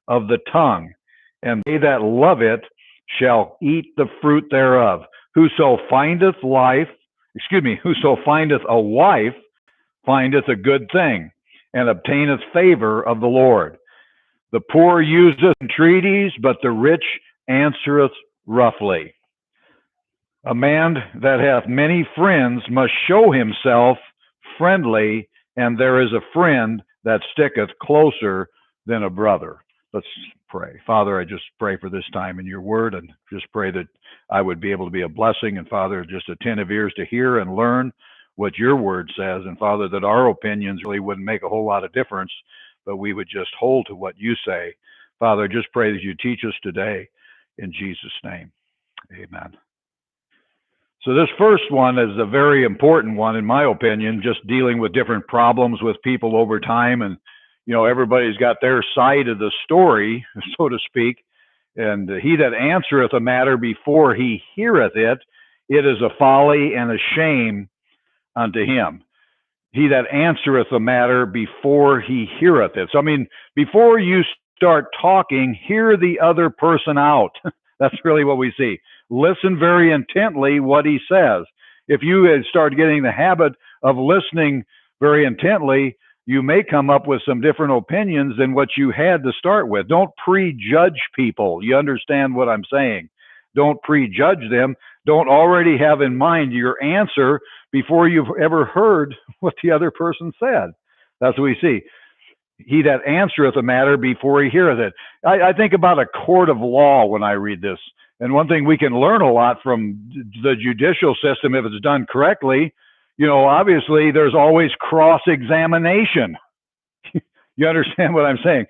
of the tongue, and they that love it shall eat the fruit thereof. Whoso findeth whoso findeth a wife findeth a good thing, and obtaineth favor of the Lord. The poor useth entreaties, but the rich answereth roughly. A man that hath many friends must show himself friendly, and there is a friend that sticketh closer than a brother. Let's pray. Father, I just pray for this time in your word, and just pray that I would be able to be a blessing, and Father, just attentive ears to hear and learn what your word says, and Father, that our opinions really wouldn't make a whole lot of difference, but we would just hold to what you say. Father, I just pray that you teach us today in Jesus' name. Amen. So this first one is a very important one, in my opinion, just dealing with different problems with people over time. And, everybody's got their side of the story, so to speak. And he that answereth a matter before he heareth it, it is a folly and a shame unto him. He that answereth a matter before he heareth it. So, before you start talking, hear the other person out. That's really what we see. Listen very intently what he says. If you start getting the habit of listening very intently, you may come up with some different opinions than what you had to start with. Don't prejudge people. You understand what I'm saying? Don't prejudge them. Don't already have in mind your answer before you've ever heard what the other person said. That's what we see. He that answereth a matter before he heareth it. I think about a court of law when I read this. And one thing we can learn a lot from the judicial system, if it's done correctly, obviously there's always cross-examination. You understand what I'm saying?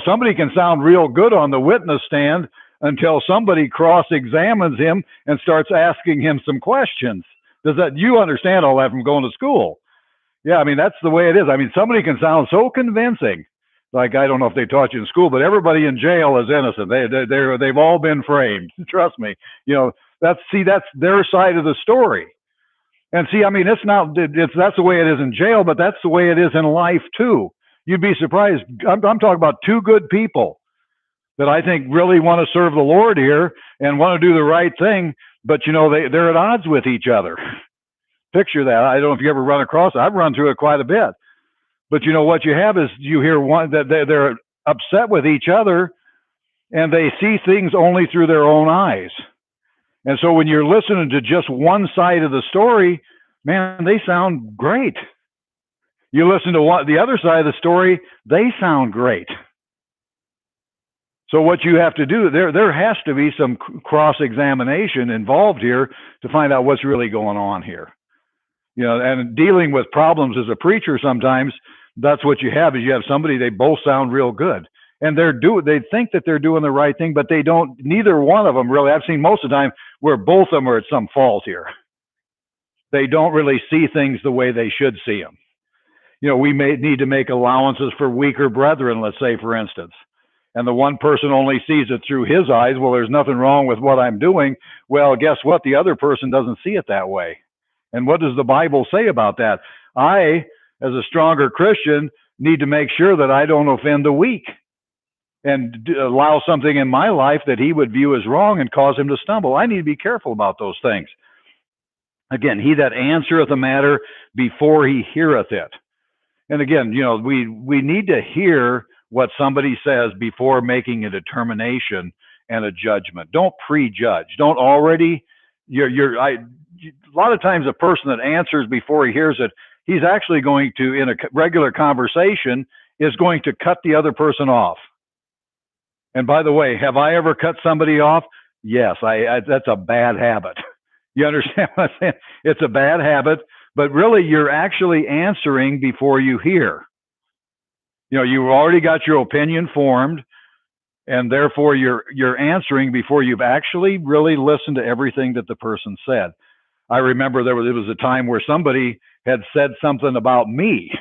Somebody can sound real good on the witness stand until somebody cross-examines him and starts asking him some questions. You understand all that from going to school? Yeah, that's the way it is. Somebody can sound so convincing. Like, I don't know if they taught you in school, but everybody in jail is innocent. They've all been framed. Trust me. That's their side of the story. And see, that's the way it is in jail, but that's the way it is in life too. You'd be surprised. I'm talking about two good people that I think really want to serve the Lord here and want to do the right thing, but they're at odds with each other. Picture that. I don't know if you ever run across it. I've run through it quite a bit. But what you have is you hear one that they're upset with each other, and they see things only through their own eyes. And so when you're listening to just one side of the story, man, they sound great. You listen to the other side of the story, they sound great. So what you have to do, there has to be some cross-examination involved here to find out what's really going on here. And dealing with problems as a preacher, sometimes that's what you have, is you have somebody, they both sound real good. And they think that they're doing the right thing, but they don't, neither one of them really. I've seen most of the time where both of them are at some fault here. They don't really see things the way they should see them. We may need to make allowances for weaker brethren, let's say, for instance. And the one person only sees it through his eyes. Well, there's nothing wrong with what I'm doing. Well, guess what? The other person doesn't see it that way. And what does the Bible say about that? I, as a stronger Christian, need to make sure that I don't offend the weak and allow something in my life that he would view as wrong and cause him to stumble. I need to be careful about those things. Again, he that answereth a matter before he heareth it. And again, we need to hear what somebody says before making a determination and a judgment. Don't prejudge. Don't already, a lot of times a person that answers before he hears it, he's actually going to, in a regular conversation, is going to cut the other person off. And by the way, have I ever cut somebody off? Yes, that's a bad habit. You understand what I'm saying? It's a bad habit, but really you're actually answering before you hear. You've already got your opinion formed, and therefore you're answering before you've actually really listened to everything that the person said. I remember there was a time where somebody had said something about me.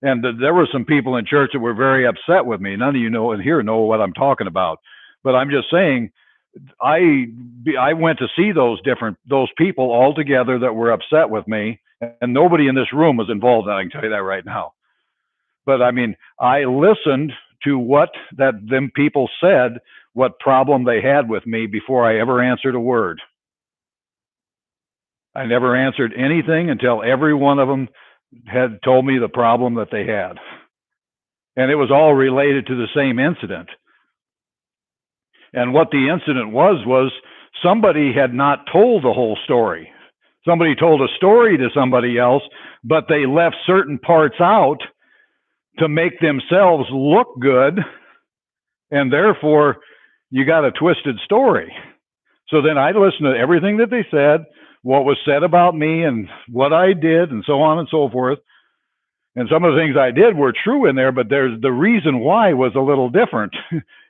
And there were some people in church that were very upset with me. None of you know what I'm talking about. But I'm just saying, I went to see those people all together that were upset with me, and nobody in this room was involved. I can tell you that right now. But I listened to what that them people said, what problem they had with me before I ever answered a word. I never answered anything until every one of them had told me the problem that they had. And it was all related to the same incident. And what the incident was somebody had not told the whole story. Somebody told a story to somebody else, but they left certain parts out to make themselves look good, and therefore you got a twisted story. So then I listened to everything that they said, what was said about me and what I did and so on and so forth. And some of the things I did were true in there, but there's the reason why was a little different.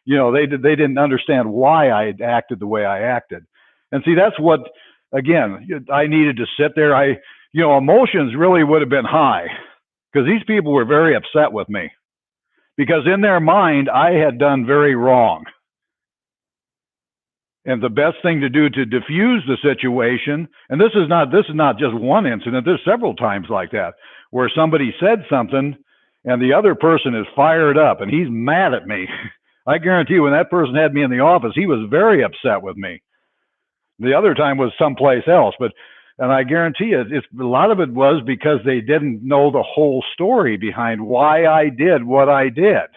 They didn't understand why I acted the way I acted. And see, that's what, again, I needed to sit there. Emotions really would have been high because these people were very upset with me because in their mind, I had done very wrong. And the best thing to do to diffuse the situation, and this is not just one incident, there's several times like that, where somebody said something and the other person is fired up and he's mad at me. I guarantee you when that person had me in the office, he was very upset with me. The other time was someplace else, and I guarantee you, a lot of it was because they didn't know the whole story behind why I did what I did.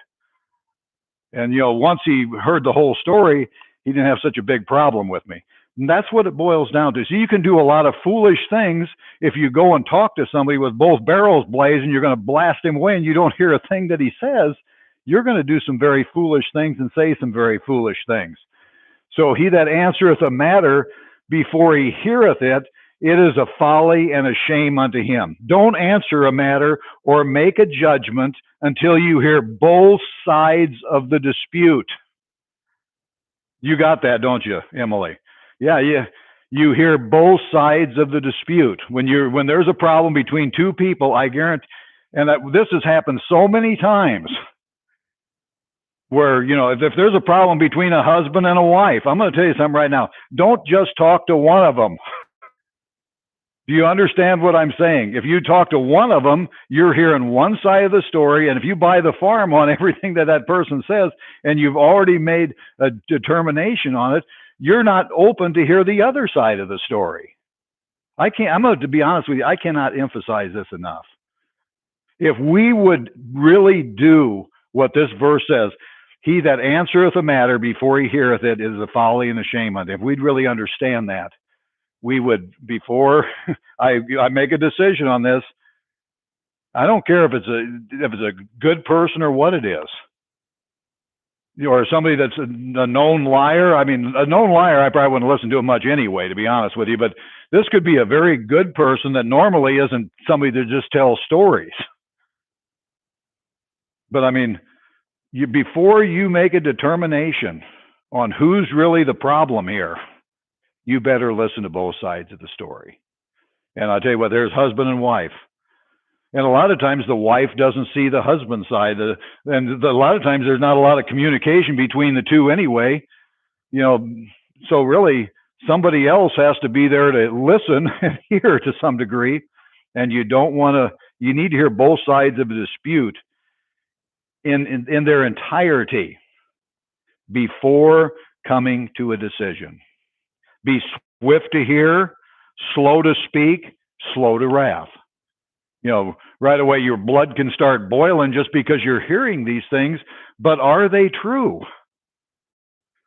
And, once he heard the whole story, he didn't have such a big problem with me. And that's what it boils down to. So you can do a lot of foolish things if you go and talk to somebody with both barrels blazing, you're going to blast him away and you don't hear a thing that he says. You're going to do some very foolish things and say some very foolish things. So he that answereth a matter before he heareth it, it is a folly and a shame unto him. Don't answer a matter or make a judgment until you hear both sides of the dispute. You got that, don't you, Emily? Yeah. You hear both sides of the dispute. When there's a problem between two people, I guarantee, and this has happened so many times, where, if there's a problem between a husband and a wife, I'm going to tell you something right now. Don't just talk to one of them. Do you understand what I'm saying? If you talk to one of them, you're hearing one side of the story. And if you buy the farm on everything that person says, and you've already made a determination on it, you're not open to hear the other side of the story. I'm going to be honest with you, I cannot emphasize this enough. If we would really do what this verse says, he that answereth a matter before he heareth it is a folly and a shame unto him. If we'd really understand that, we would, before I make a decision on this, I don't care if it's a good person or what it is, or somebody that's a known liar. I mean, a known liar, I probably wouldn't listen to him much anyway, to be honest with you. But this could be a very good person that normally isn't somebody that just tells stories. But I mean, before you make a determination on who's really the problem here, you better listen to both sides of the story. And I'll tell you what, there's husband and wife. And a lot of times the wife doesn't see the husband side. And a lot of times there's not a lot of communication between the two anyway. So really somebody else has to be there to listen and hear to some degree. And you need to hear both sides of a dispute in their entirety before coming to a decision. Be swift to hear, slow to speak, slow to wrath. Right away your blood can start boiling just because you're hearing these things, but are they true?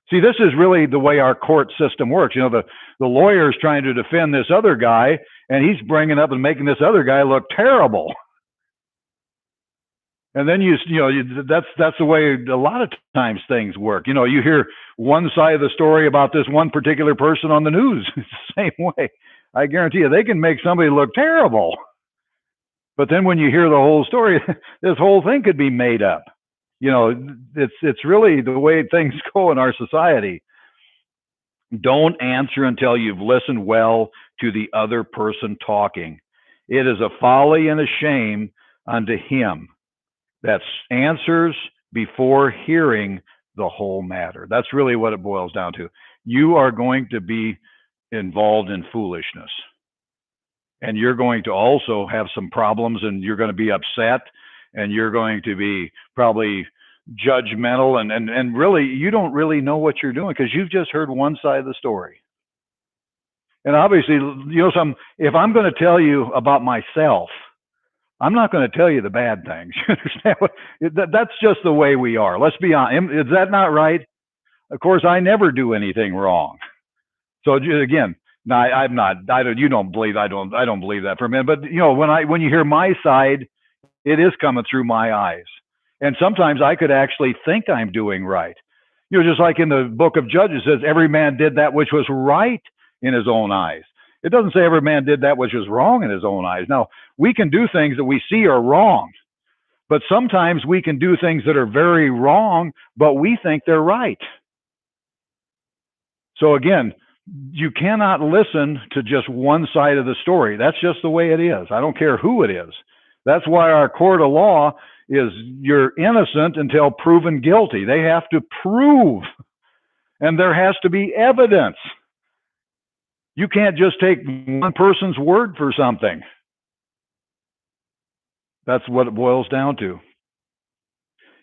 See, this is really the way our court system works. The lawyer's trying to defend this other guy, and he's bringing up and making this other guy look terrible. And then that's the way a lot of times things work. You hear one side of the story about this one particular person on the news. It's the same way. I guarantee you, they can make somebody look terrible. But then when you hear the whole story, this whole thing could be made up. It's really the way things go in our society. Don't answer until you've listened well to the other person talking. It is a folly and a shame unto him that answers before hearing the whole matter. That's really what it boils down to. You are going to be involved in foolishness. And you're going to also have some problems, and you're going to be upset, and you're going to be probably judgmental, and really you don't really know what you're doing because you've just heard one side of the story. And obviously, if I'm going to tell you about myself, I'm not going to tell you the bad things. You understand? That's just the way we are. Let's be honest. Is that not right? Of course, I never do anything wrong. So again, no, I'm not. I don't. You don't believe. I don't. I don't believe that for a minute. But when you hear my side, it is coming through my eyes, and sometimes I could actually think I'm doing right. Just like in the book of Judges, it says every man did that which was right in his own eyes. It doesn't say every man did that which was wrong in his own eyes. Now, we can do things that we see are wrong, but sometimes we can do things that are very wrong, but we think they're right. So again, you cannot listen to just one side of the story. That's just the way it is. I don't care who it is. That's why our court of law is you're innocent until proven guilty. They have to prove, and there has to be evidence. You can't just take one person's word for something. That's what it boils down to.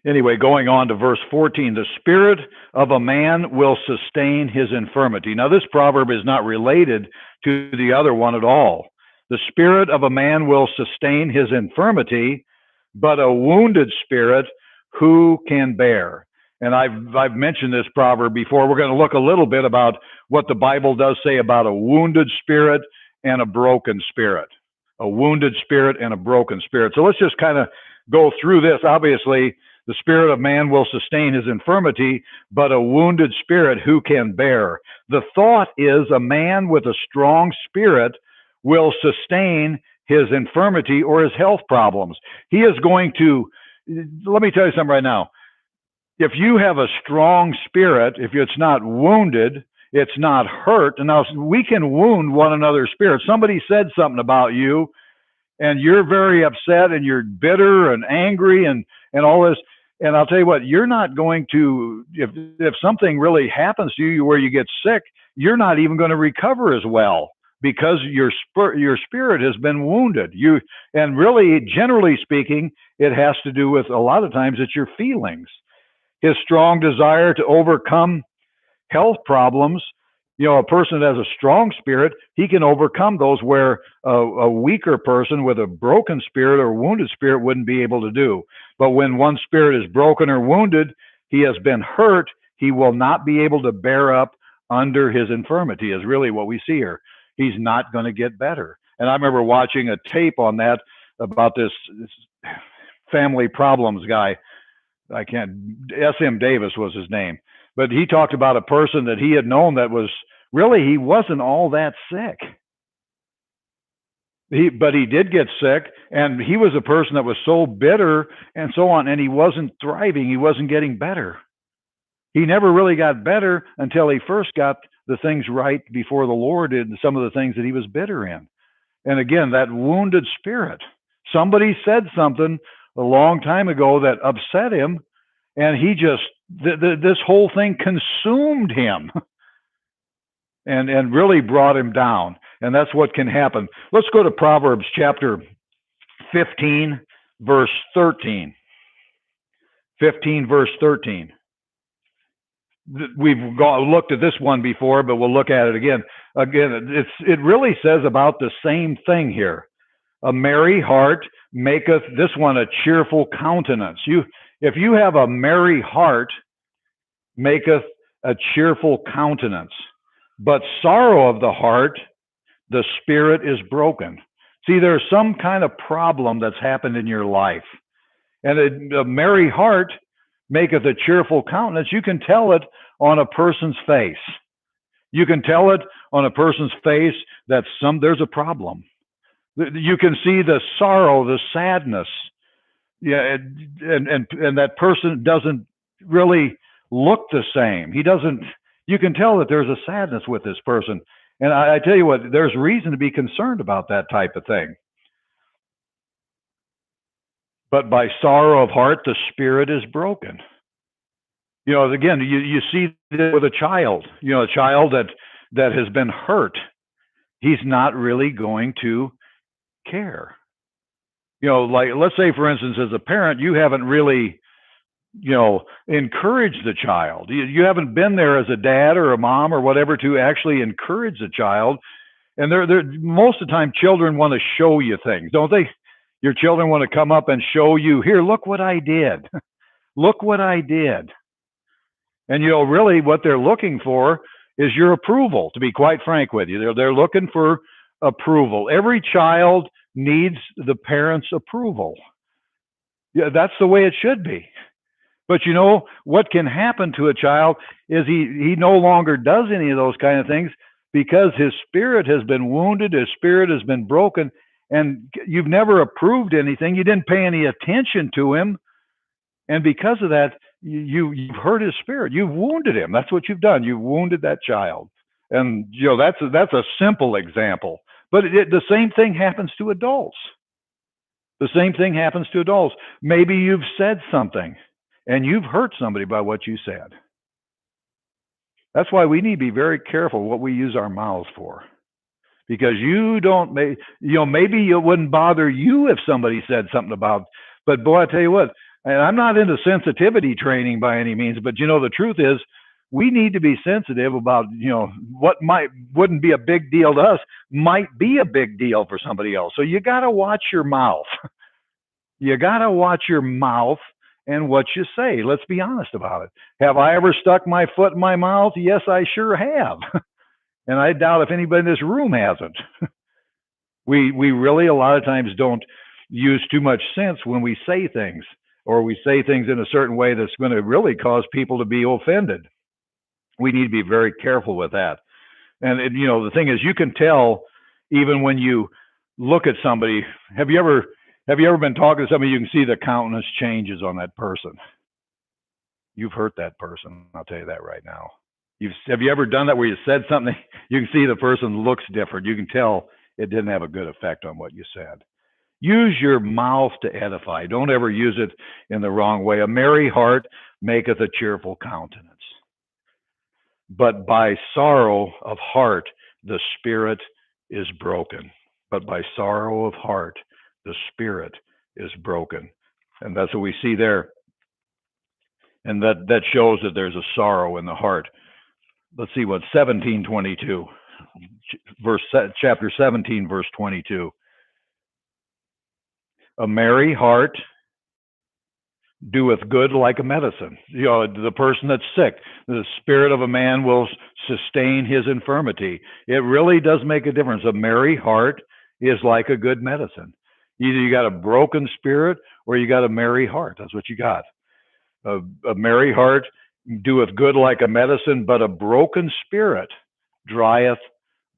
Anyway, going on to verse 14, the spirit of a man will sustain his infirmity. Now, this proverb is not related to the other one at all. The spirit of a man will sustain his infirmity, but a wounded spirit who can bear? And I've mentioned this proverb before. We're going to look a little bit about what the Bible does say about a wounded spirit and a broken spirit. A wounded spirit and a broken spirit. So let's just kind of go through this. Obviously, the spirit of man will sustain his infirmity, but a wounded spirit who can bear? The thought is a man with a strong spirit will sustain his infirmity or his health problems. He is going to, let me tell you something right now. If you have a strong spirit, if it's not wounded, it's not hurt. And now we can wound one another's spirit. Somebody said something about you, and you're very upset, and you're bitter and angry and all this. And I'll tell you what, you're not going to, if something really happens to you where you get sick, you're not even going to recover as well because your spirit has been wounded. And really, generally speaking, it has to do with, a lot of times, it's your feelings. His strong desire to overcome health problems. A person that has a strong spirit, he can overcome those where a weaker person with a broken spirit or wounded spirit wouldn't be able to do. But when one spirit is broken or wounded, he has been hurt, he will not be able to bear up under his infirmity, is really what we see here. He's not going to get better. And I remember watching a tape on that about this family problems guy. S.M. Davis was his name. But he talked about a person that he had known that was really, he wasn't all that sick. But he did get sick, and he was a person that was so bitter and so on, and he wasn't thriving. He wasn't getting better. He never really got better until he first got the things right before the Lord in some of the things that he was bitter in. And again, that wounded spirit. Somebody said something a long time ago that upset him, and he just, this whole thing consumed him and really brought him down. And that's what can happen. Let's go to Proverbs chapter 15, verse 13. 15, verse 13. We've looked at this one before, but we'll look at it again. Again, it really says about the same thing here. A merry heart maketh, this one, a cheerful countenance. If you have a merry heart, maketh a cheerful countenance. But sorrow of the heart, the spirit is broken. See, there's some kind of problem that's happened in your life. And a merry heart maketh a cheerful countenance. You can tell it on a person's face. You can tell it on a person's face that there's a problem. You can see the sorrow, the sadness. Yeah, and that person doesn't really look the same. You can tell that there's a sadness with this person. And I tell you what, there's reason to be concerned about that type of thing. But by sorrow of heart, the spirit is broken. Again, you see this with a child, a child that has been hurt. He's not really going to care. Like, let's say, for instance, as a parent, you haven't really encourage the child. You haven't been there as a dad or a mom or whatever to actually encourage the child. And they're most of the time, children want to show you things, don't they? Your children want to come up and show you, here, look what I did. Look what I did. And really what they're looking for is your approval, to be quite frank with you. They're looking for approval. Every child needs the parents' approval. Yeah, that's the way it should be. But what can happen to a child is he no longer does any of those kind of things because his spirit has been wounded, his spirit has been broken, and you've never approved anything. You didn't pay any attention to him. And because of that, you've hurt his spirit. You've wounded him. That's what you've done. You've wounded that child. And that's a simple example. But the same thing happens to adults. The same thing happens to adults. Maybe you've said something and you've hurt somebody by what you said. That's why we need to be very careful what we use our mouths for. Because maybe it wouldn't bother you if somebody said something about, but boy, I tell you what, and I'm not into sensitivity training by any means, but the truth is we need to be sensitive about, what wouldn't be a big deal to us might be a big deal for somebody else. So you got to watch your mouth. You got to watch your mouth and what you say. Let's be honest about it. Have I ever stuck my foot in my mouth? Yes, I sure have. And I doubt if anybody in this room hasn't. We really a lot of times don't use too much sense when we say things, or we say things in a certain way that's going to really cause people to be offended. We need to be very careful with that. And the thing is, you can tell even when you look at somebody. Have you ever been talking to somebody? You can see the countenance changes on that person. You've hurt that person. I'll tell you that right now. Have you ever done that where you said something? You can see the person looks different. You can tell it didn't have a good effect on what you said. Use your mouth to edify. Don't ever use it in the wrong way. A merry heart maketh a cheerful countenance. But by sorrow of heart, the spirit is broken. But by sorrow of heart, the spirit is broken. And that's what we see there. And that shows that there's a sorrow in the heart. Let's see what 17:22, chapter 17, verse 22. A merry heart doeth good like a medicine. The person that's sick, the spirit of a man will sustain his infirmity. It really does make a difference. A merry heart is like a good medicine. Either you got a broken spirit or you got a merry heart. That's what you got. A merry heart doeth good like a medicine, but a broken spirit drieth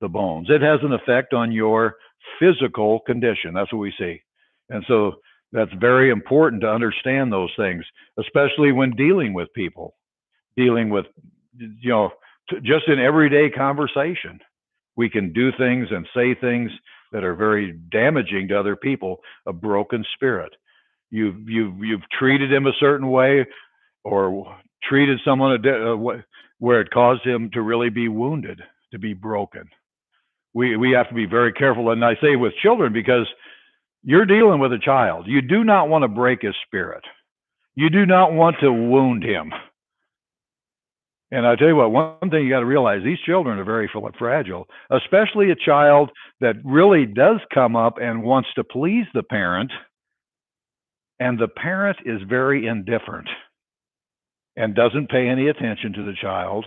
the bones. It has an effect on your physical condition. That's what we see. And so that's very important to understand those things, especially when dealing with people, dealing with, just in everyday conversation. We can do things and say things that are very damaging to other people. A broken spirit. You've treated him a certain way, or treated someone where it caused him to really be wounded, to be broken. We have to be very careful. And I say with children because you're dealing with a child. You do not want to break his spirit. You do not want to wound him. And I tell you what, one thing you got to realize, these children are very fragile, especially a child that really does come up and wants to please the parent, and the parent is very indifferent and doesn't pay any attention to the child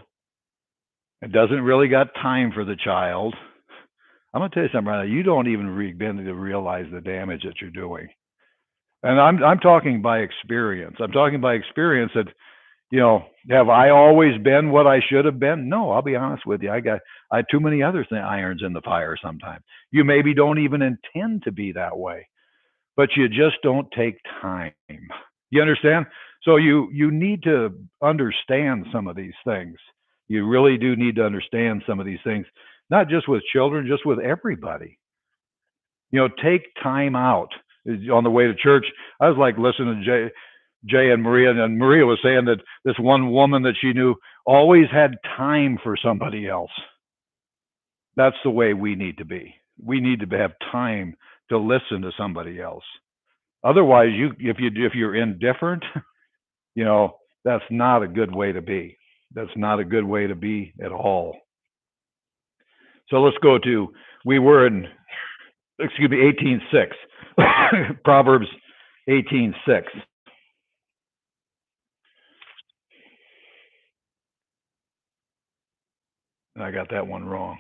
and doesn't really got time for the child. I'm going to tell you something right now. You don't even begin to realize the damage that you're doing. And I'm talking by experience. I'm talking by experience that, have I always been what I should have been? No, I'll be honest with you. I had too many other irons in the fire sometimes. You maybe don't even intend to be that way, but you just don't take time. You understand? So you need to understand some of these things. You really do need to understand some of these things. Not just with children, just with everybody. Take time out. On the way to church, I was like listening to Jay and Maria, and Maria was saying that this one woman that she knew always had time for somebody else. That's the way we need to be. We need to have time to listen to somebody else. Otherwise, if you're indifferent, You know, that's not a good way to be. That's not a good way to be at all. So let's go to, we were in, excuse me, 18:6. Proverbs 18:6. I got that one wrong.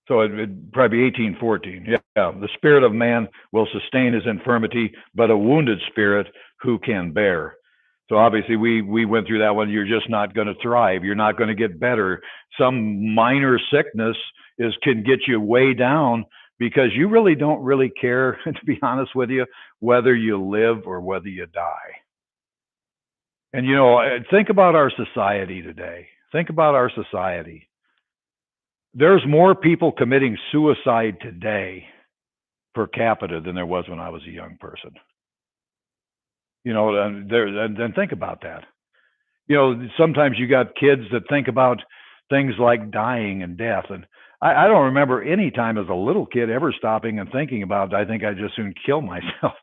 So it'd probably be 18:14. Yeah, the spirit of man will sustain his infirmity, but a wounded spirit who can bear? So obviously we went through that one. You're just not going to thrive. You're not going to get better. Some minor sickness is can get you way down because you really don't really care, to be honest with you, whether you live or whether you die. And you know, think about our society today. Think about our society. There's more people committing suicide today per capita than there was when I was a young person. You know, and then think about that. You know, sometimes you got kids that think about things like dying and death. And I don't remember any time as a little kid ever stopping and thinking about, I think I just soon kill myself.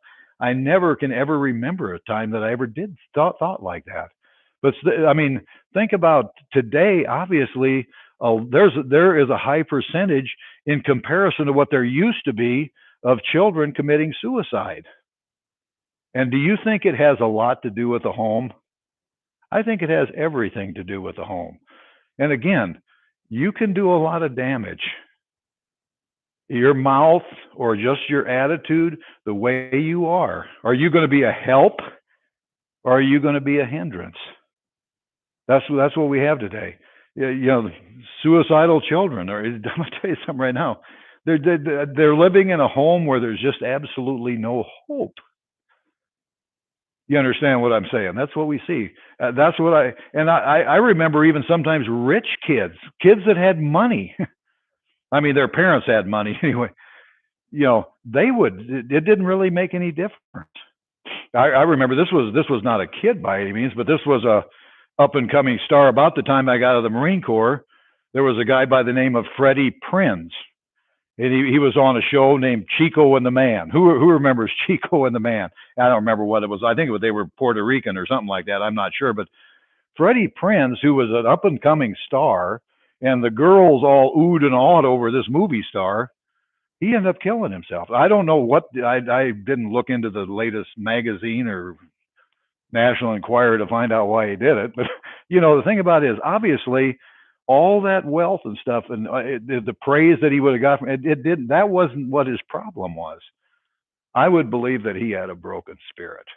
I never can ever remember a time that I ever did thought like that. But I mean, think about today. Obviously, there is a high percentage in comparison to what there used to be of children committing suicide. And do you think it has a lot to do with the home? I think it has everything to do with the home. And again, you can do a lot of damage. Your mouth or just your attitude, the way you are you going to be a help or are you going to be a hindrance? That's what we have today. You know, suicidal children. Or I'm gonna tell you something right now. They're living in a home where there's just absolutely no hope. You understand what I'm saying? That's what we see. That's what I remember even sometimes rich kids, kids that had money. I mean, their parents had money anyway. You know, they would. It didn't really make any difference. I remember this was not a kid by any means, but this was a up and coming star. About the time I got out of the Marine Corps, there was a guy by the name of Freddie Prinz, and he was on a show named Chico and the Man. Who remembers Chico and the Man? I don't remember what it was. I think they were Puerto Rican or something like that. I'm not sure, but Freddie Prinz, who was an up and coming star, and the girls all oohed and awed over this movie star, he ended up killing himself. I don't know what. I didn't look into the latest magazine or National Enquirer to find out why he did it. But you know, the thing about it is, obviously, all that wealth and stuff, and the praise that he would have got from it didn't. That wasn't what his problem was. I would believe that he had a broken spirit.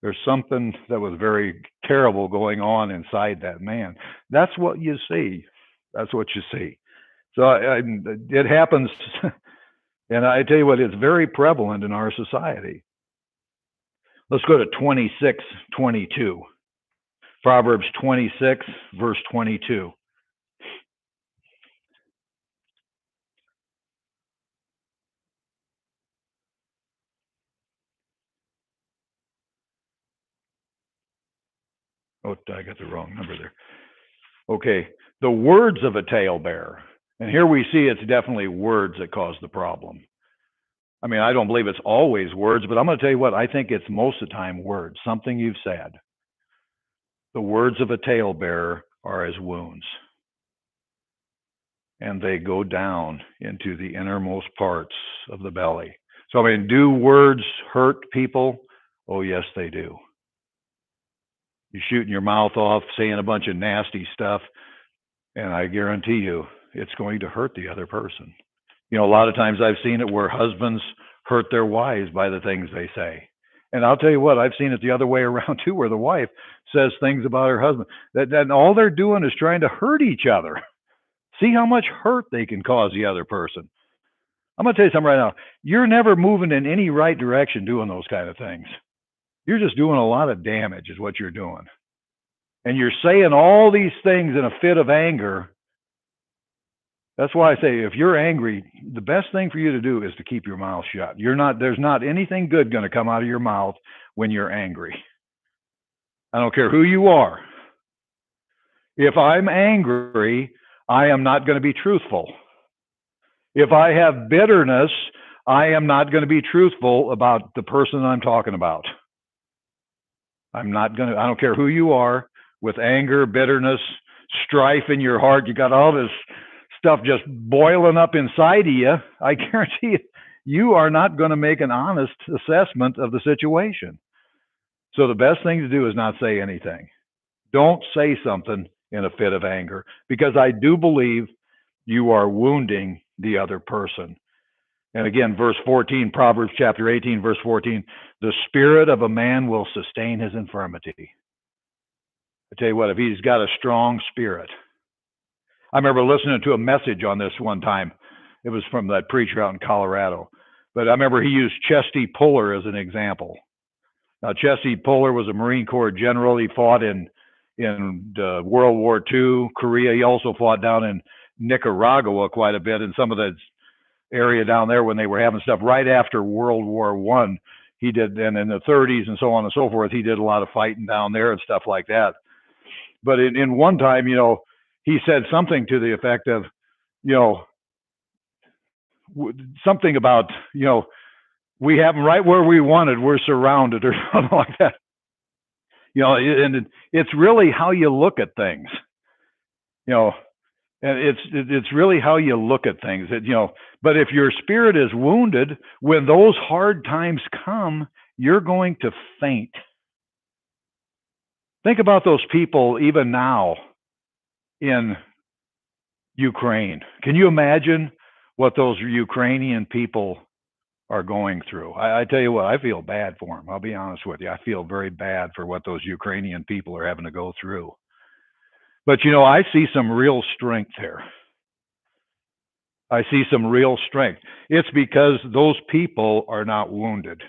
There's something that was very terrible going on inside that man. That's what you see. That's what you see. So it happens, and I tell you what, it's very prevalent in our society. Let's go to 26:22. Proverbs 26, verse 22. Oh, I got the wrong number there. Okay, the words of a talebearer. And here we see it's definitely words that cause the problem. I mean, I don't believe it's always words, but I'm going to tell you what, I think it's most of the time words, something you've said. The words of a talebearer are as wounds, and they go down into the innermost parts of the belly. So, I mean, do words hurt people? Oh, yes, they do. You're shooting your mouth off, saying a bunch of nasty stuff, and I guarantee you it's going to hurt the other person. You know, a lot of times I've seen it where husbands hurt their wives by the things they say. And I'll tell you what, I've seen it the other way around too, where the wife says things about her husband that all they're doing is trying to hurt each other. See how much hurt they can cause the other person. I'm going to tell you something right now. You're never moving in any right direction doing those kind of things. You're just doing a lot of damage, is what you're doing. And you're saying all these things in a fit of anger. That's why I say if you're angry, the best thing for you to do is to keep your mouth shut. There's not anything good going to come out of your mouth when you're angry. I don't care who you are. If I'm angry, I am not going to be truthful. If I have bitterness, I am not going to be truthful about the person I'm talking about. I don't care who you are, with anger, bitterness, strife in your heart, you got all this stuff just boiling up inside of you. I guarantee you, you are not going to make an honest assessment of the situation. So the best thing to do is not say anything. Don't say something in a fit of anger, because I do believe you are wounding the other person. And again, verse 14, Proverbs chapter 18, verse 14, the spirit of a man will sustain his infirmity. I tell you what, if he's got a strong spirit. I remember listening to a message on this one time. It was from that preacher out in Colorado. But I remember he used Chesty Puller as an example. Now, Chesty Puller was a Marine Corps general. He fought in World War II, Korea. He also fought down in Nicaragua quite a bit, in some of the area down there when they were having stuff right after World War One. He did, and in the 30s and so on and so forth, he did a lot of fighting down there and stuff like that. But in one time, he said something to the effect of, something about, we have them right where we wanted, we're surrounded, or something like that. And it's really how you look at things. And it's really how you look at things. But if your spirit is wounded, when those hard times come, you're going to faint. Think about those people even now in Ukraine. Can you imagine what those Ukrainian people are going through? I tell you what, I feel bad for them. I'll be honest with you. I feel very bad for what those Ukrainian people are having to go through. But, I see some real strength there. I see some real strength. It's because those people are not wounded.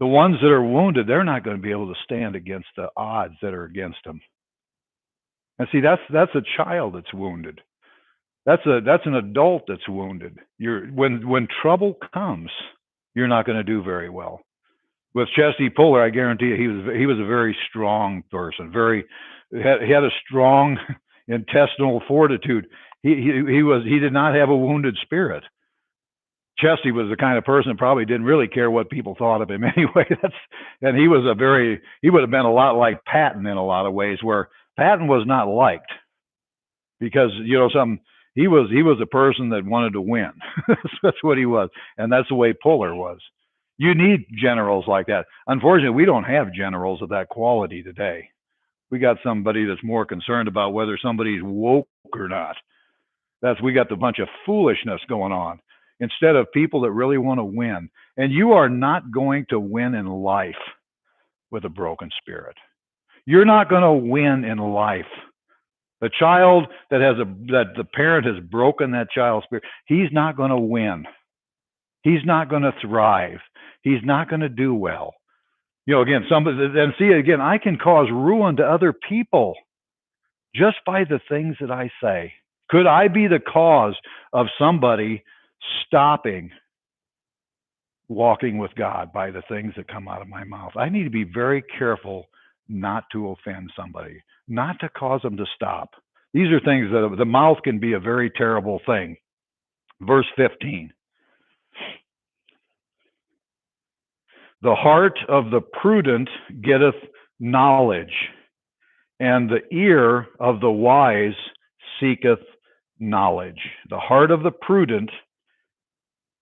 The ones that are wounded, they're not going to be able to stand against the odds that are against them. And see, that's a child that's wounded. That's an adult that's wounded. When trouble comes, you're not going to do very well. With Chesty Puller, I guarantee you, he was a very strong person. He had a strong intestinal fortitude. He did not have a wounded spirit. Chesty was the kind of person that probably didn't really care what people thought of him anyway. And he would have been a lot like Patton in a lot of ways, where Patton was not liked because he was a person that wanted to win. That's what he was, and that's the way Puller was. You need generals like that. Unfortunately, we don't have generals of that quality today. We got somebody that's more concerned about whether somebody's woke or not. We got the bunch of foolishness going on, instead of people that really want to win. And you are not going to win in life with a broken spirit. You're not going to win in life. The child that the parent has broken that child's spirit, he's not going to win. He's not going to thrive. He's not going to do well. Again, I can cause ruin to other people just by the things that I say. Could I be the cause of somebody stopping walking with God by the things that come out of my mouth? I need to be very careful not to offend somebody, not to cause them to stop. These are things that the mouth can be a very terrible thing. Verse 15. The heart of the prudent getteth knowledge, and the ear of the wise seeketh knowledge. The heart of the prudent,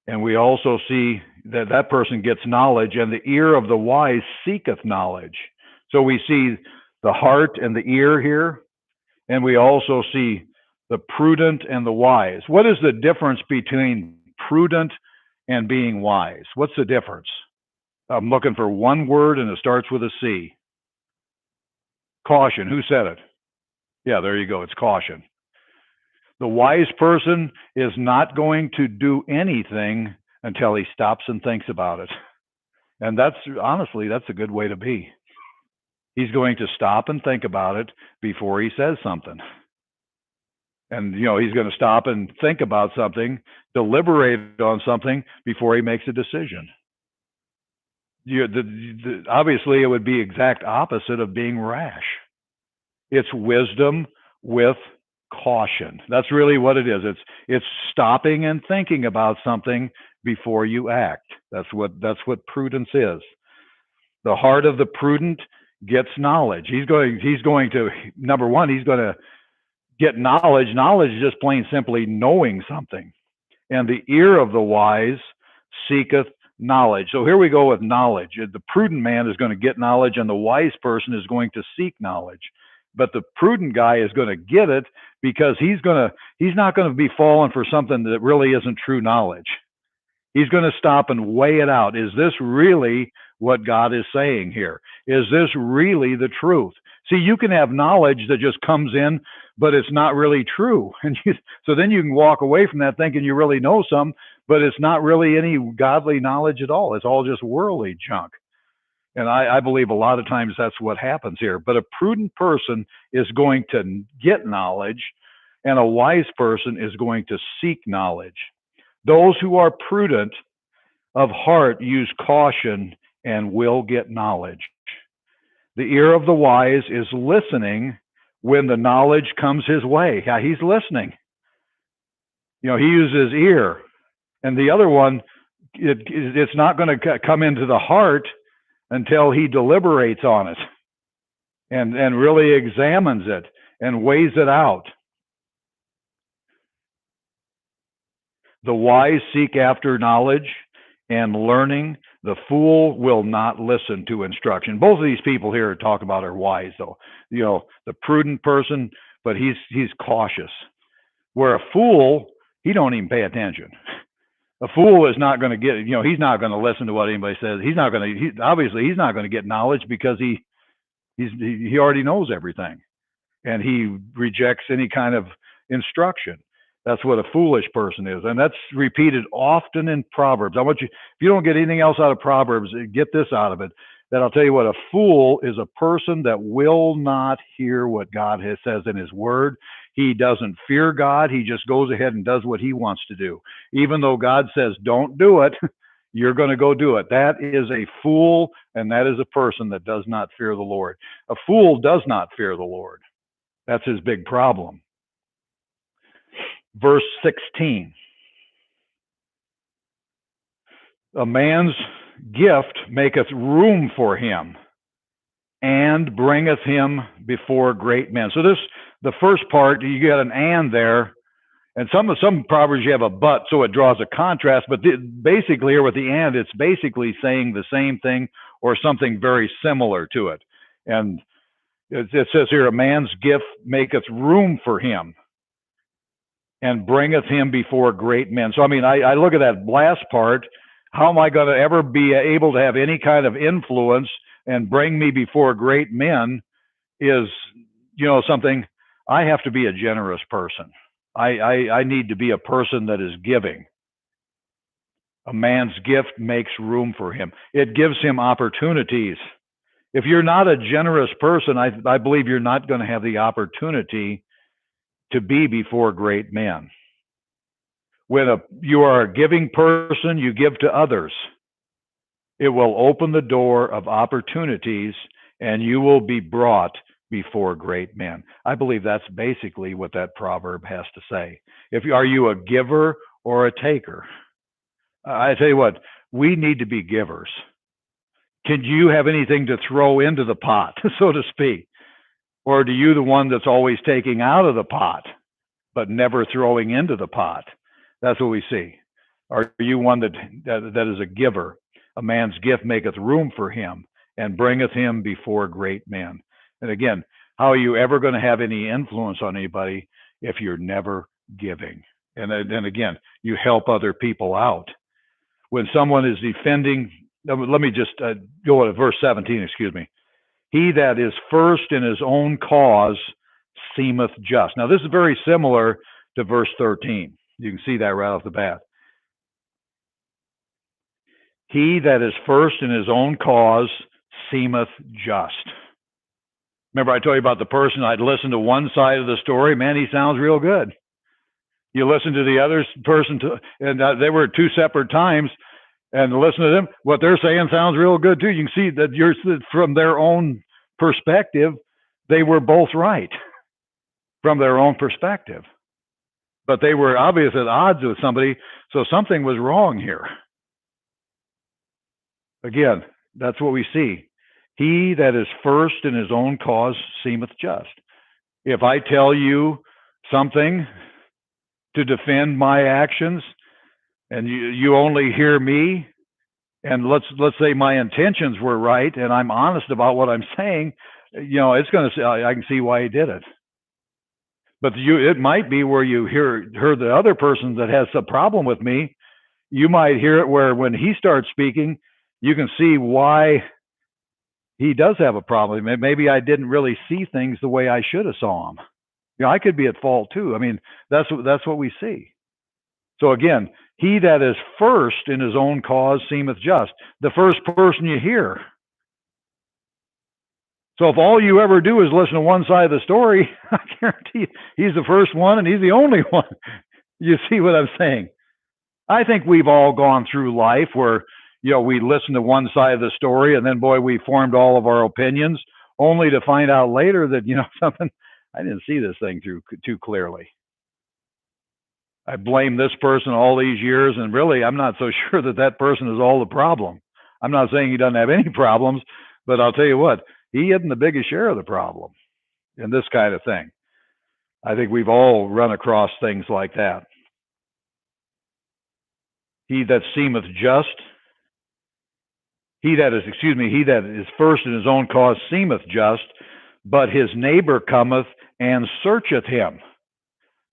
and we also see that person gets knowledge, and the ear of the wise seeketh knowledge. So we see the heart and the ear here, and we also see the prudent and the wise. What is the difference between prudent and being wise? What's the difference? I'm looking for one word, and it starts with a C. Caution. Who said it? Yeah, there you go. It's caution. The wise person is not going to do anything until he stops and thinks about it. And that's a good way to be. He's going to stop and think about it before he says something. And, he's going to stop and think about something, deliberate on something before he makes a decision. Obviously, it would be exact opposite of being rash. It's wisdom with caution. That's really what it is. It's stopping and thinking about something before you act. That's what prudence is. The heart of the prudent gets knowledge. He's going to, number one, he's going to get knowledge. Knowledge is just plain simply knowing something. And the ear of the wise seeketh knowledge. So here we go with knowledge. The prudent man is going to get knowledge, and the wise person is going to seek knowledge. But the prudent guy is going to get it because he's not going to be falling for something that really isn't true knowledge. He's going to stop and weigh it out. Is this really what God is saying here? Is this really the truth? See, you can have knowledge that just comes in, but it's not really true. And so then you can walk away from that thinking you really know some, but it's not really any godly knowledge at all. It's all just worldly junk. And I believe a lot of times that's what happens here. But a prudent person is going to get knowledge, and a wise person is going to seek knowledge. Those who are prudent of heart use caution and will get knowledge. The ear of the wise is listening when the knowledge comes his way. Yeah, he's listening. He uses his ear. And the other one, it's not going to come into the heart until he deliberates on it and really examines it and weighs it out. The wise seek after knowledge and learning. The fool will not listen to instruction. Both of these people here talk about are wise, though. The prudent person, but he's cautious. Where a fool, he don't even pay attention. A fool is not going to get, he's not going to listen to what anybody says. He's not going to, obviously he's not going to get knowledge because he already knows everything, and he rejects any kind of instruction. That's what a foolish person is. And that's repeated often in Proverbs. I want you, if you don't get anything else out of Proverbs, get this out of it, that I'll tell you what, a fool is a person that will not hear what God says in his word. He doesn't fear God. He just goes ahead and does what he wants to do. Even though God says, don't do it, you're going to go do it. That is a fool, and that is a person that does not fear the Lord. A fool does not fear the Lord. That's his big problem. Verse 16. A man's gift maketh room for him, and bringeth him before great men. So the first part, you got an and there, and some Proverbs you have a but, so it draws a contrast. But basically here with the and, it's basically saying the same thing or something very similar to it. And it says here, a man's gift maketh room for him, and bringeth him before great men. So, I look at that last part. How am I going to ever be able to have any kind of influence and bring me before great men is, something. I have to be a generous person. I need to be a person that is giving. A man's gift makes room for him. It gives him opportunities. If you're not a generous person, I believe you're not going to have the opportunity to be before great men. When you are a giving person, you give to others. It will open the door of opportunities, and you will be brought before great men. I believe that's basically what that proverb has to say. Are you a giver or a taker? I tell you what, we need to be givers. Can you have anything to throw into the pot, so to speak? Or are you the one that's always taking out of the pot, but never throwing into the pot? That's what we see. Are you one that is a giver? A man's gift maketh room for him, and bringeth him before great men. And again, how are you ever going to have any influence on anybody if you're never giving? And again, you help other people out. When someone is defending, let me just go to verse 17, excuse me. He that is first in his own cause seemeth just. Now, this is very similar to verse 13. You can see that right off the bat. He that is first in his own cause seemeth just. Remember I told you about the person, I'd listen to one side of the story. Man, he sounds real good. You listen to the other person, and they were two separate times, and listen to them. What they're saying sounds real good too. You can see that from their own perspective, they were both right from their own perspective. But they were obviously at odds with somebody, so something was wrong here. Again, that's what we see. He that is first in his own cause seemeth just. If I tell you something to defend my actions and you only hear me, and let's say my intentions were right and I'm honest about what I'm saying, it's going to say I can see why he did it. But it might be where you heard the other person that has a problem with me. You might hear it where when he starts speaking, you can see why he does have a problem. Maybe I didn't really see things the way I should have saw them. I could be at fault too. I mean, that's what we see. So again, he that is first in his own cause seemeth just. The first person you hear. So if all you ever do is listen to one side of the story, I guarantee you, he's the first one and he's the only one. You see what I'm saying? I think we've all gone through life where, we listen to one side of the story and then, boy, we formed all of our opinions only to find out later that, something, I didn't see this thing through too clearly. I blame this person all these years, and really, I'm not so sure that person is all the problem. I'm not saying he doesn't have any problems, but I'll tell you what, he isn't the biggest share of the problem in this kind of thing. I think we've all run across things like that. He that seemeth just, he that is first in his own cause seemeth just, but his neighbor cometh and searcheth him.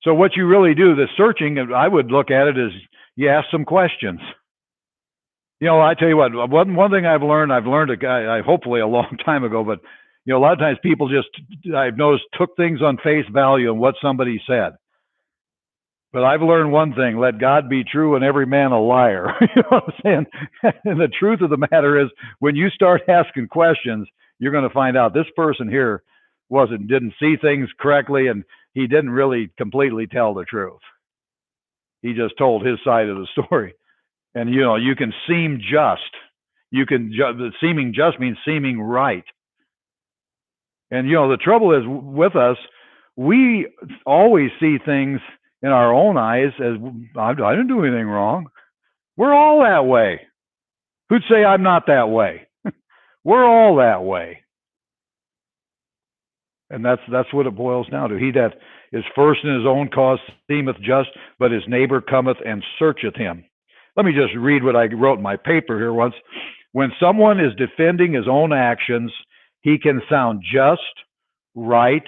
So what you really do, the searching, I would look at it as you ask some questions. I tell you what, one thing I've learned hopefully a long time ago, but a lot of times people I've noticed, took things on face value and what somebody said. But I've learned one thing: let God be true and every man a liar. You know what I'm saying? And the truth of the matter is, when you start asking questions, you're going to find out this person here didn't see things correctly, and he didn't really completely tell the truth. He just told his side of the story. And you can seem just. Seeming just means seeming right. And the trouble is with us, we always see things in our own eyes as I didn't do anything wrong. We're all that way. Who'd say I'm not that way? We're all that way. And that's what it boils down to. He that is first in his own cause seemeth just, but his neighbor cometh and searcheth him. Let me just read what I wrote in my paper here once. When someone is defending his own actions, he can sound just, right,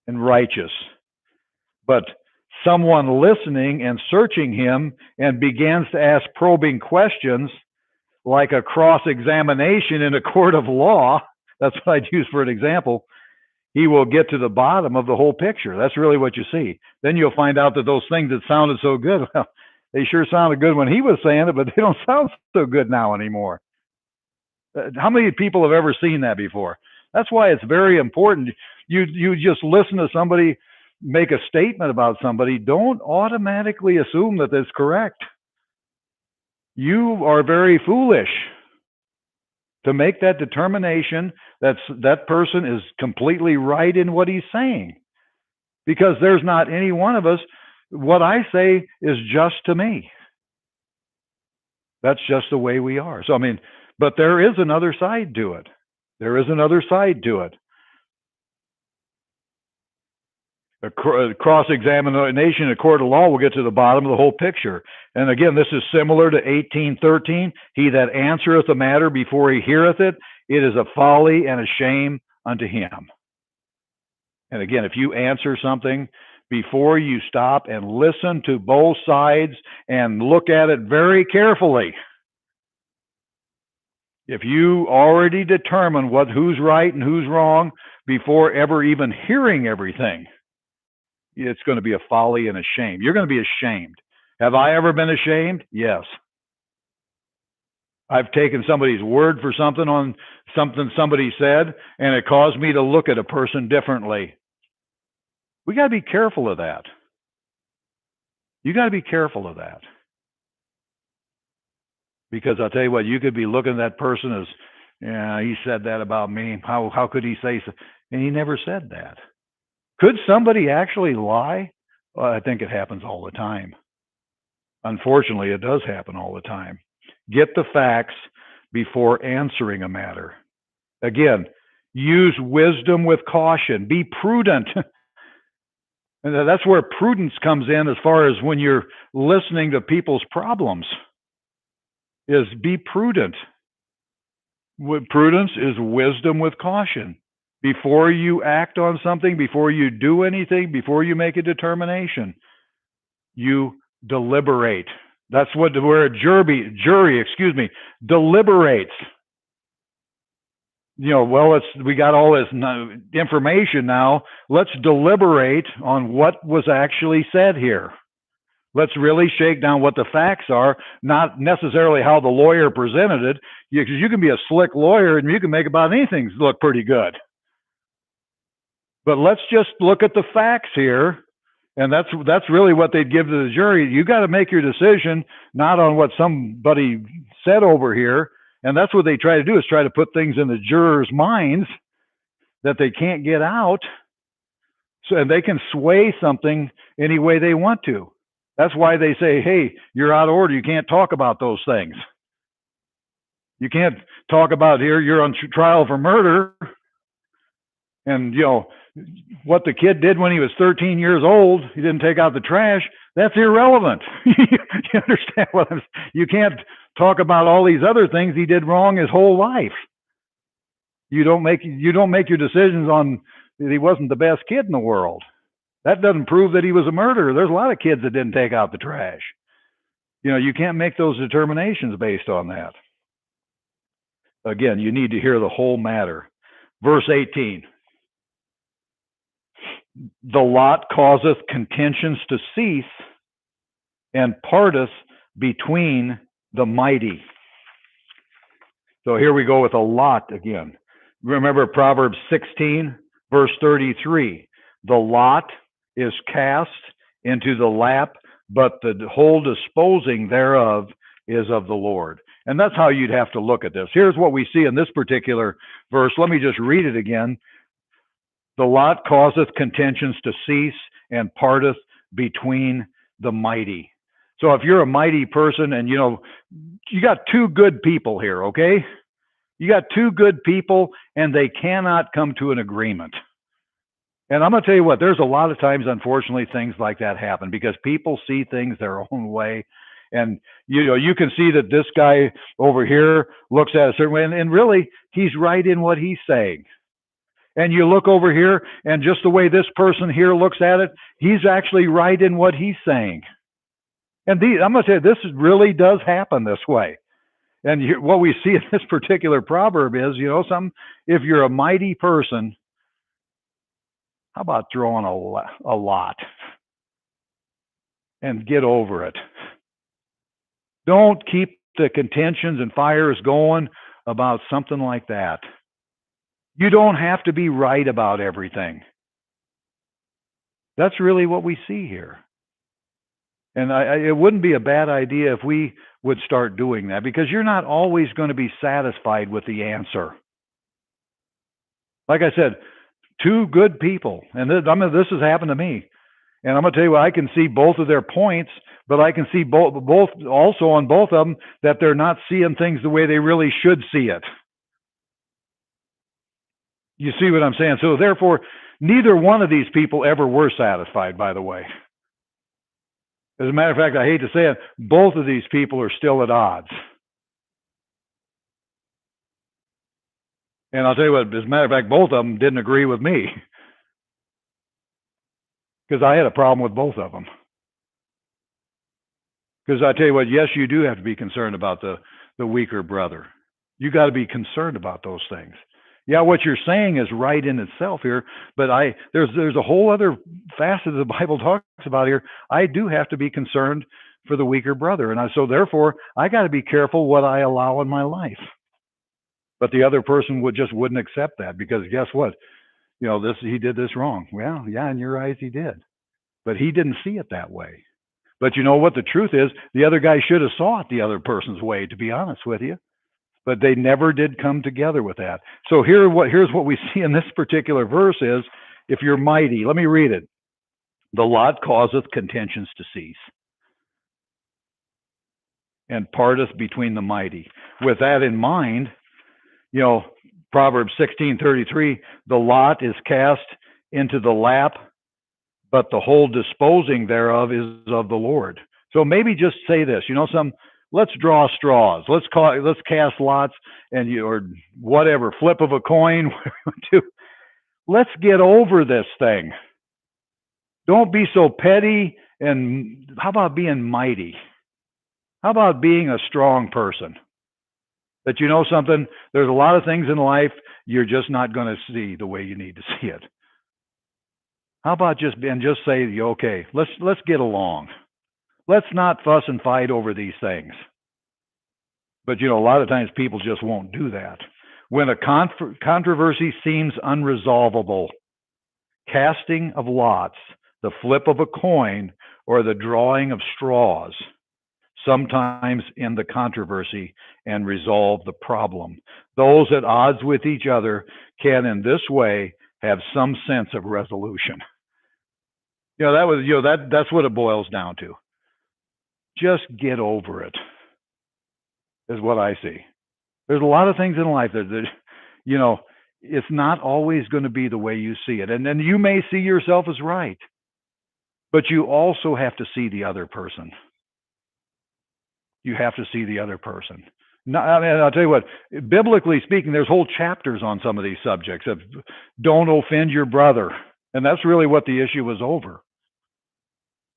and righteous. But someone listening and searching him and begins to ask probing questions, like a cross-examination in a court of law, that's what I'd use for an example, he will get to the bottom of the whole picture. That's really what you see. Then you'll find out that those things that sounded so good, well, they sure sounded good when he was saying it, but they don't sound so good now anymore. How many people have ever seen that before? That's why it's very important. You just listen to somebody make a statement about somebody. Don't automatically assume that that's correct. You are very foolish to make that determination that person is completely right in what he's saying, because there's not any one of us. What I say is just to me. That's just the way we are. So, but there is another side to it. There is another side to it. A cross-examination in a court of law will get to the bottom of the whole picture. And again, this is similar to 18:13. He that answereth a matter before he heareth it, it is a folly and a shame unto him. And again, if you answer something before you stop and listen to both sides and look at it very carefully, if you already determine who's right and who's wrong before ever even hearing everything, it's going to be a folly and a shame. You're going to be ashamed. Have I ever been ashamed? Yes. I've taken somebody's word for something on something somebody said, and it caused me to look at a person differently. We got to be careful of that. You got to be careful of that. Because I'll tell you what, you could be looking at that person as, yeah, he said that about me. How could he say so? And he never said that. Could somebody actually lie? Well, I think it happens all the time. Unfortunately, it does happen all the time. Get the facts before answering a matter. Again, use wisdom with caution. Be prudent. And that's where prudence comes in as far as when you're listening to people's problems, is be prudent. Prudence is wisdom with caution. Before you act on something, before you do anything, before you make a determination, you deliberate. That's where a jury, deliberates. Well, we got all this information now. Let's deliberate on what was actually said here. Let's really shake down what the facts are, not necessarily how the lawyer presented it, because you can be a slick lawyer and you can make about anything look pretty good. But let's just look at the facts here, and that's really what they'd give to the jury. You got to make your decision not on what somebody said over here, and that's what they try to do, is try to put things in the jurors' minds that they can't get out, and they can sway something any way they want to. That's why they say, hey, you're out of order. You can't talk about those things. You can't talk about here, you're on trial for murder. And, what the kid did when he was 13 years old, he didn't take out the trash. That's irrelevant. You understand what I'm saying? You can't talk about all these other things he did wrong his whole life. You don't make your decisions on that he wasn't the best kid in the world. That doesn't prove that he was a murderer. There's a lot of kids that didn't take out the trash. You can't make those determinations based on that. Again, you need to hear the whole matter. Verse 18. The lot causeth contentions to cease, and parteth between the mighty. So here we go with a lot again. Remember Proverbs 16, verse 33. The lot is cast into the lap, but the whole disposing thereof is of the Lord. And that's how you'd have to look at this. Here's what we see in this particular verse. Let me just read it again. The lot causeth contentions to cease, and parteth between the mighty. So if you're a mighty person, and you got two good people here, okay? You got two good people, and they cannot come to an agreement. And I'm going to tell you what, there's a lot of times, unfortunately, things like that happen because people see things their own way. And, you can see that this guy over here looks at it a certain way, and really, he's right in what he's saying. And you look over here, and just the way this person here looks at it, he's actually right in what he's saying. And I'm going to tell you, this really does happen this way. And what we see in this particular proverb is, if you're a mighty person, how about throwing a lot and get over it? Don't keep the contentions and fires going about something like that. You don't have to be right about everything. That's really what we see here. And it wouldn't be a bad idea if we would start doing that, because you're not always going to be satisfied with the answer. Like I said, two good people, and this has happened to me. And I'm going to tell you what, I can see both of their points, but I can see both also on both of them that they're not seeing things the way they really should see it. You see what I'm saying? So therefore, neither one of these people ever were satisfied, by the way. As a matter of fact, I hate to say it, both of these people are still at odds. And I'll tell you what, as a matter of fact, both of them didn't agree with me, because I had a problem with both of them. Because I tell you what, yes, you do have to be concerned about the weaker brother. You got to be concerned about those things. Yeah, what you're saying is right in itself here, but there's a whole other facet the Bible talks about here. I do have to be concerned for the weaker brother, and so therefore I got to be careful what I allow in my life. But the other person wouldn't accept that, because guess what? He did this wrong. Well, yeah, in your eyes he did, but he didn't see it that way. But you know what the truth is? The other guy should have saw it the other person's way, to be honest with you. But they never did come together with that. So here's what we see in this particular verse is, if you're mighty, let me read it. The lot causeth contentions to cease, and parteth between the mighty. With that in mind, Proverbs 16:33, the lot is cast into the lap, but the whole disposing thereof is of the Lord. So maybe just say this, let's draw straws. Let's cast lots or whatever, flip of a coin. Let's get over this thing. Don't be so petty, and how about being mighty? How about being a strong person? That you know something, there's a lot of things in life you're just not going to see the way you need to see it. How about just say, okay, let's get along. Let's not fuss and fight over these things. But a lot of times people just won't do that. When a controversy seems unresolvable, casting of lots, the flip of a coin, or the drawing of straws sometimes end the controversy and resolve the problem. Those at odds with each other can in this way have some sense of resolution. That's what it boils down to. Just get over it, is what I see. There's a lot of things in life that it's not always going to be the way you see it. And then you may see yourself as right, but you also have to see the other person. You have to see the other person. I'll tell you what, biblically speaking, there's whole chapters on some of these subjects of don't offend your brother. And that's really what the issue was over.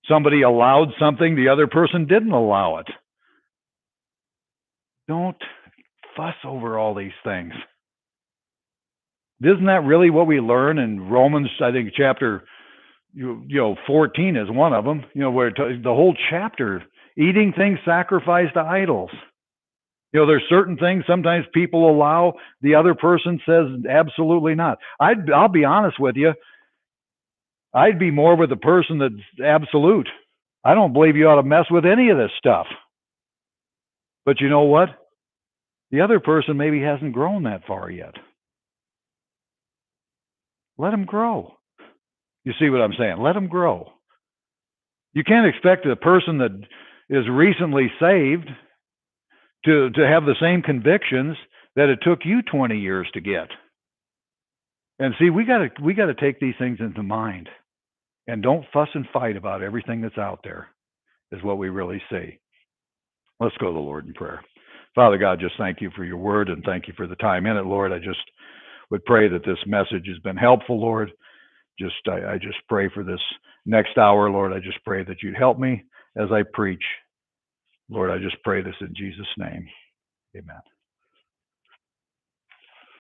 Somebody allowed something, the other person didn't allow it. Don't fuss over all these things. Isn't that really what we learn in Romans, I think, chapter 14 is one of them, where the whole chapter, eating things sacrificed to idols. There's certain things sometimes people allow, the other person says absolutely not. I'll be honest with you, I'd be more with the person that's absolute. I don't believe you ought to mess with any of this stuff. But you know what? The other person maybe hasn't grown that far yet. Let them grow. You see what I'm saying? Let them grow. You can't expect a person that is recently saved to have the same convictions that it took you 20 years to get. And see, we got to take these things into mind, and don't fuss and fight about everything that's out there, is what we really see. Let's go to the Lord in prayer. Father God, just thank you for your word, and thank you for the time in it, Lord. I just would pray that this message has been helpful, Lord. I just pray for this next hour, Lord. I just pray that you'd help me as I preach. Lord, I just pray this in Jesus' name. Amen.